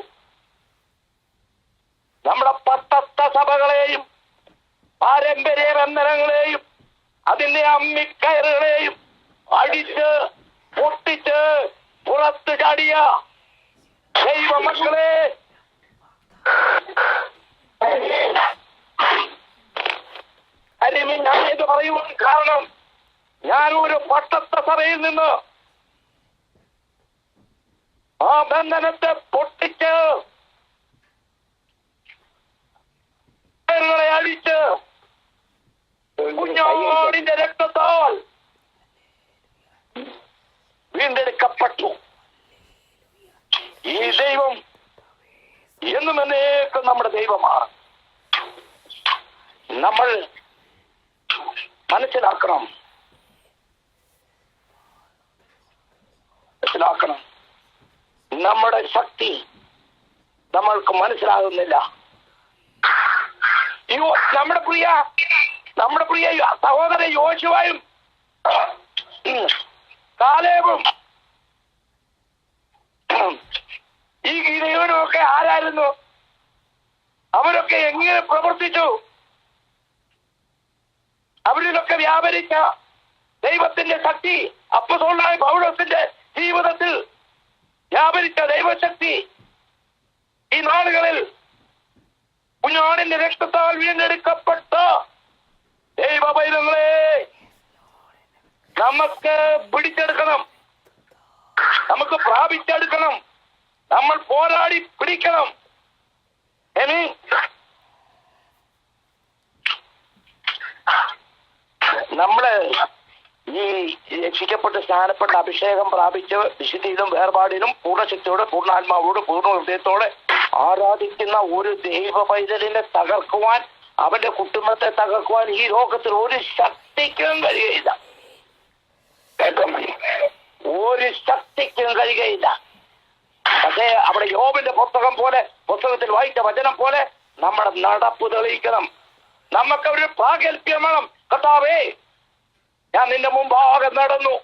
നമ്മുടെ പത്തത്ത സഭകളെയും പാരമ്പര്യ ബന്ധനങ്ങളെയും അതിന്റെ അമ്മിക്കയറുകളെയും അടിച്ച് പൊട്ടിച്ച് പുറത്ത് ചാടിയ ദൈവമക്കളെ, ഞാൻ ഇത് പറയുവാൻ കാരണം, ഞാൻ ഒരു പട്ടത്ത സഭയിൽ നിന്ന് ആ ബന്ധനത്തെ പൊട്ടിച്ച് അടിച്ച് കുഞ്ഞാടിന്റെ രക്തത്താൽ വീണ്ടെടുക്കപ്പെട്ടു. ഈ ദൈവം എന്നും എന്നേക്കും നമ്മുടെ ദൈവമാണ്. നമ്മൾ മനസ്സിലാക്കണം. നമ്മുടെ ശക്തി നമ്മൾക്ക് മനസ്സിലാകുന്നില്ല. നമ്മുടെ പ്രിയ സഹോദരൻ യോശുവയും കാലേബും ഈ ഗീതയോടുമൊക്കെ ആരായിരുന്നു? അവരൊക്കെ എങ്ങനെ പ്രവർത്തിച്ചു? അവരിലൊക്കെ വ്യാപരിച്ച ദൈവത്തിന്റെ ശക്തി, അപ്പോസ്തലനായ പൗലോസിന്റെ ജീവിതത്തിൽ വ്യാപരിച്ച ദൈവശക്തി ഈ നാളുകളിൽ കുഞ്ഞാടിന്റെ രക്തത്താൽ വീണ്ടെടുക്കപ്പെട്ട ദൈവപൈതങ്ങളെ നമുക്ക് പിടിച്ചെടുക്കണം, നമുക്ക് പ്രാപിച്ചെടുക്കണം, നമ്മൾ പോരാടി പിടിക്കണം. നമ്മള് ഈ രക്ഷിക്കപ്പെട്ട് സ്നാനപ്പെട്ട അഭിഷേകം പ്രാപിച്ച് വിശുദ്ധിയിലും വേർപാടിലും പൂർണ്ണശക്തിയോടെ പൂർണ്ണാത്മാവോട് പൂർണ്ണ ഹൃദയത്തോടെ ആരാധിക്കുന്ന ഒരു ദൈവ പൈതലിനെ തകർക്കുവാൻ, അവന്റെ കുടുംബത്തെ തകർക്കുവാൻ ഈ ലോകത്തിൽ ഒരു ശക്തിക്കും കഴിയുകയില്ല. ഒരു ശക്തിക്കും കഴിയുകയില്ല. പക്ഷേ അവിടെ യോബിന്റെ പുസ്തകത്തിൽ വായിച്ച വചനം പോലെ നമ്മുടെ നടപ്പ് തെളിയിക്കണം. നമുക്ക് ഒരു പ്രാഗൽഭ്യം വേണം. കർത്താവേ, ഞാൻ നിന്റെ മുമ്പാകെ നടന്നു,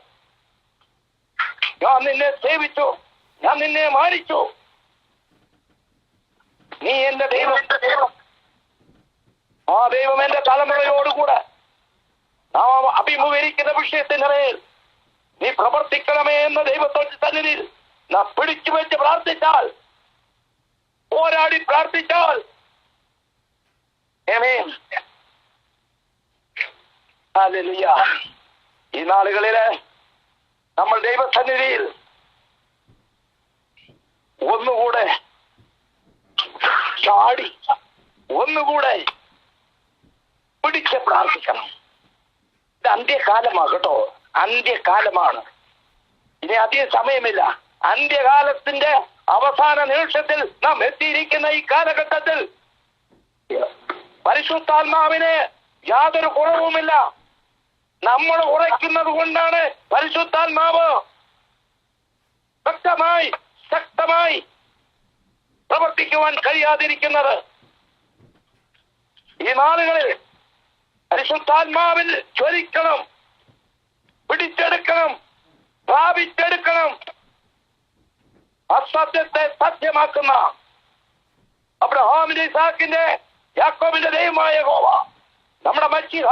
ഞാൻ നിന്നെ സേവിച്ചു, ഞാൻ നിന്നെ മാനിച്ചു, നീ എന്റെ ദൈവം. ആ ദൈവം എന്റെ തലമുറയോടുകൂടെ നാം അഭിമുഖീകരിക്കുന്ന വിഷയത്തിന്റെ മേൽ നീ പ്രവർത്തിക്കണമേ എന്ന ദൈവത്തോട് സന്നിധിയിൽ നാം പിടിച്ചു വെച്ച് പ്രാർത്ഥിച്ചാൽ, പോരാടി പ്രാർത്ഥിച്ചാൽ, ഹല്ലേലൂയ. ഈ നാളുകളില് നമ്മൾ ദൈവസന്നിധിയിൽ ഒന്നുകൂടെ ചാടി ഒന്നുകൂടെ പിടിച്ച് പ്രാർത്ഥിക്കണം. ഇത് അന്ത്യകാലമാണ് കേട്ടോ, അന്ത്യകാലമാണ്. ഇനി അധികം സമയമില്ല. അന്ത്യകാലത്തിന്റെ അവസാന നിമിഷത്തിൽ നാം എത്തിയിരിക്കുന്ന ഈ കാലഘട്ടത്തിൽ പരിശുദ്ധാത്മാവിന് യാതൊരു കുറവുമില്ല. നമ്മൾ ഉറയ്ക്കുന്നത് കൊണ്ടാണ് പരിശുദ്ധാത്മാവ് ശക്തമായി പ്രവർത്തിക്കുവാൻ കഴിയാതിരിക്കുന്നത്. ഈ നാളുകളിൽ പരിശുദ്ധാത്മാവിൽ ജ്വലിക്കണം, പിടിച്ചെടുക്കണം, പ്രാപിച്ചെടുക്കണം. അസത്യത്തെ സത്യമാക്കുന്ന അബ്രഹാമിന്റെ, ഇസാക്കിന്റെ, യാക്കോബിന്റെ ദൈവമായ യഹോവ, നമ്മുടെ മച്ചിഹ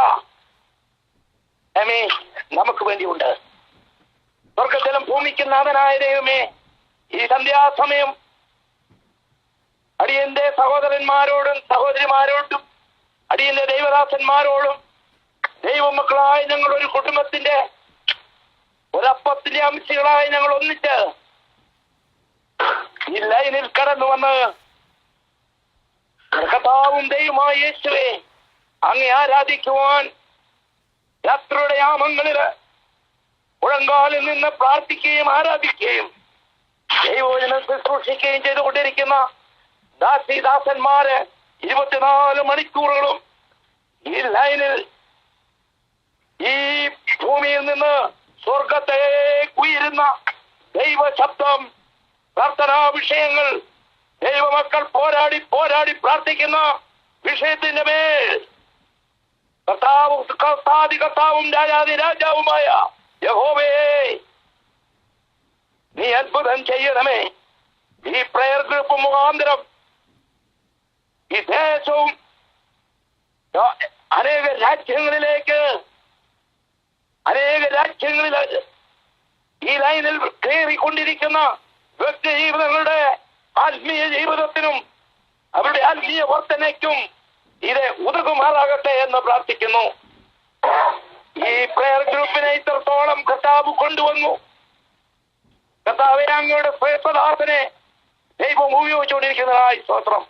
നമുക്ക് വേണ്ടിയുണ്ട്. സ്വർഗ്ഗത്തിലും ഭൂമിക്കും നാഥനായ ദൈവമേ, ഈ സന്ധ്യാസമയം അടിയന്റെ സഹോദരന്മാരോടും സഹോദരിമാരോടും അടിയന്റെ ദൈവദാസന്മാരോടും ദൈവമക്കളായ ഞങ്ങൾ ഒരു കുടുംബത്തിന്റെ ഒരപ്പത്തിന്റെ അംശങ്ങളായി ഞങ്ങൾ ഒന്നിച്ച് ഈ ലൈനിൽ കടന്നു വന്ന് കർത്താവും ദൈവമായ യേശുവേ അങ്ങേ ആരാധിക്കുവാൻ രാത്രിയുടെ യാമങ്ങളില് മുഴങ്കാലിൽ നിന്ന് പ്രാർത്ഥിക്കുകയും ആരാധിക്കുകയും ദൈവവചനം ശുശ്രൂഷിക്കുകയും ചെയ്തുകൊണ്ടിരിക്കുന്ന ദാസന്മാര് 24 മണിക്കൂറുകളും ഈ ലൈനിൽ ഈ ഭൂമിയിൽ നിന്ന് സ്വർഗത്തെ ഉയരുന്ന ദൈവശബ്ദം, പ്രാർത്ഥനാ വിഷയങ്ങൾ, ദൈവമക്കൾ പോരാടി പ്രാർത്ഥിക്കുന്ന വിഷയത്തിന്റെ മേൽ കർത്താവും രാജാവുമായ യഹോവേ നീ അത്ഭുതം ചെയ്യണമേ. ഈ പ്രയർ ഗ്രൂപ്പ് മുഖാന്തരം ഈ ദേശവും അനേക രാജ്യങ്ങളിൽ ഈ ലൈനിൽ കയറിക്കൊണ്ടിരിക്കുന്ന വ്യക്തി ജീവിതങ്ങളുടെ ആത്മീയ ജീവിതത്തിനും അവരുടെ ആത്മീയ വർധനയ്ക്കും ഇത് ഉതകുമാറാകട്ടെ എന്ന് പ്രാർത്ഥിക്കുന്നു. ഈ പ്രയർ ഗ്രൂപ്പിനെ ഇത്രത്തോളം കർത്താവ് കൊണ്ടുവന്നു. കർത്താവേ, അങ്ങയുടെ പ്രേതദാസനെ ദൈവം ഉപയോഗിച്ചുകൊണ്ടിരിക്കുന്നതായി സ്തോത്രം.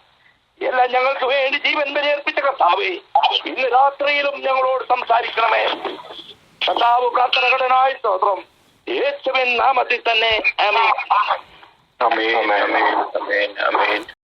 എല്ലാം ഞങ്ങൾക്ക് വേണ്ടി ജീവൻ ബലിയർപ്പിച്ച കർത്താവേ, ഇന്ന് രാത്രിയിലും ഞങ്ങളോട് സംസാരിക്കണമേ. കർത്താവ് പ്രാർത്ഥനകളുടെനായി സ്തോത്രം. യേശുവിൻ നാമത്തിൽ തന്നെ ആമേൻ. ആമേൻ. ആമേൻ. ആമേൻ. ആമേൻ.